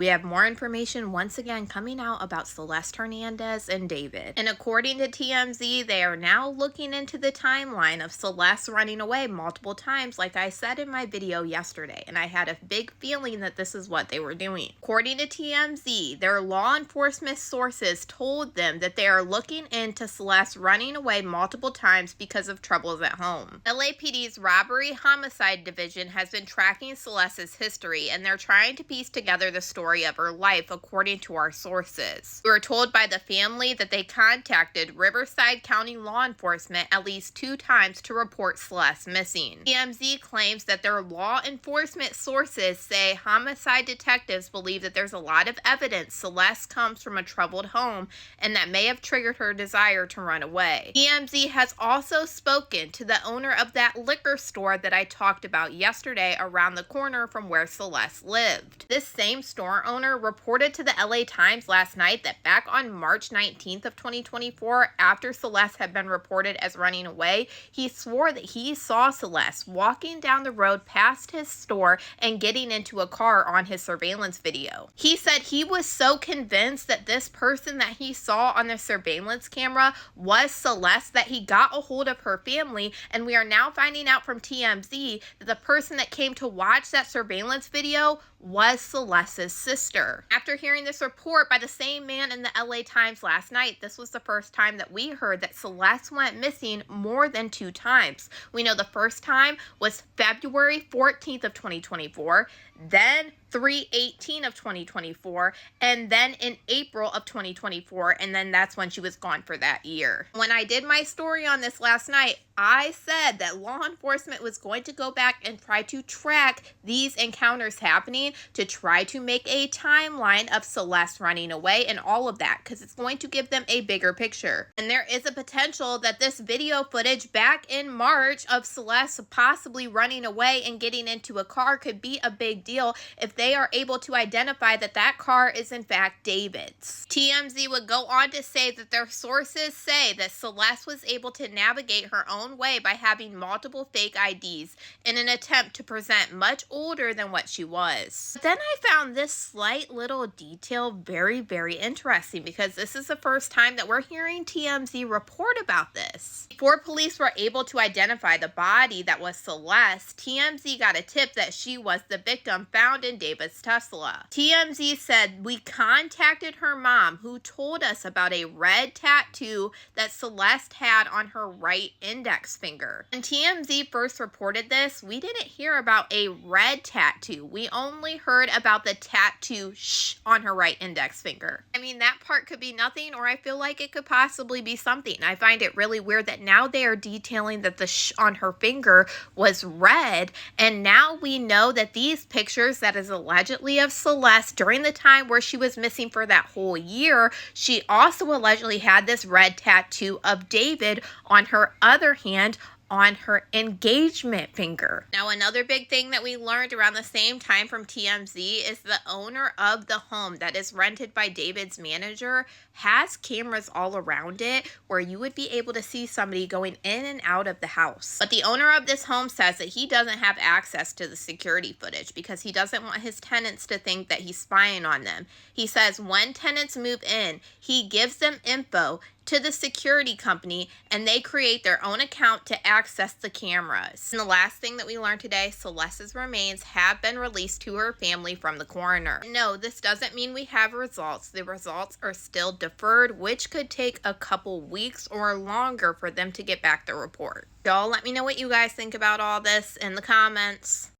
We have more information once again coming out about Celeste Hernandez and David. And according to TMZ, they are now looking into the timeline of Celeste running away multiple times, like I said in my video yesterday. And I had a big feeling that this is what they were doing. According to TMZ, their law enforcement sources told them that they are looking into Celeste running away multiple times because of troubles at home. LAPD's Robbery Homicide Division has been tracking Celeste's history, and they're trying to piece together the story of her life, according to our sources. We were told by the family that they contacted Riverside County law enforcement at least 2 times to report Celeste missing. TMZ claims that their law enforcement sources say homicide detectives believe that there's a lot of evidence Celeste comes from a troubled home and that may have triggered her desire to run away. TMZ has also spoken to the owner of that liquor store that I talked about yesterday around the corner from where Celeste lived. This same store owner reported to the LA Times last night that back on March 19th of 2024, after Celeste had been reported as running away, he swore that he saw Celeste walking down the road past his store and getting into a car on his surveillance video. He said he was so convinced that this person that he saw on the surveillance camera was Celeste that he got a hold of her family, and we are now finding out from TMZ that the person that came to watch that surveillance video was Celeste's sister. After hearing this report by the same man in the LA Times last night, this was the first time that we heard that Celeste went missing more than 2 times. We know the first time was February 14th of 2024, then 3/18 of 2024, and then in April of 2024, and then that's when she was gone for that year. When I did my story on this last night, I said that law enforcement was going to go back and try to track these encounters happening to try to make a timeline of Celeste running away and all of that, because it's going to give them a bigger picture. And there is a potential that this video footage back in March of Celeste possibly running away and getting into a car could be a big deal if they are able to identify that that car is in fact David's. TMZ would go on to say that their sources say that Celeste was able to navigate her own way by having multiple fake IDs in an attempt to present much older than what she was. But then I found this slight little detail very, very interesting, because this is the first time that we're hearing TMZ report about this. Before police were able to identify the body that was Celeste, TMZ got a tip that she was the victim found in David's Tesla. TMZ said, "We contacted her mom, who told us about a red tattoo that Celeste had on her right index finger." When TMZ first reported this, we didn't hear about a red tattoo. We only heard about the tattoo on her right index finger. I mean, that part could be nothing, or I feel like it could possibly be something. I find it really weird that now they are detailing that the on her finger was red, and now we know that these pictures that is allegedly of Celeste during the time where she was missing for that whole year, she also allegedly had this red tattoo of David on her other hand on her engagement finger. Now, another big thing that we learned around the same time from TMZ is the owner of the home that is rented by David's manager has cameras all around it where you would be able to see somebody going in and out of the house. But the owner of this home says that he doesn't have access to the security footage because he doesn't want his tenants to think that he's spying on them. He says when tenants move in, he gives them info to the security company, and they create their own account to access the cameras. And the last thing that we learned today, Celeste's remains have been released to her family from the coroner. No, this doesn't mean we have results. The results are still deferred, which could take a couple weeks or longer for them to get back the report. Y'all let me know what you guys think about all this in the comments.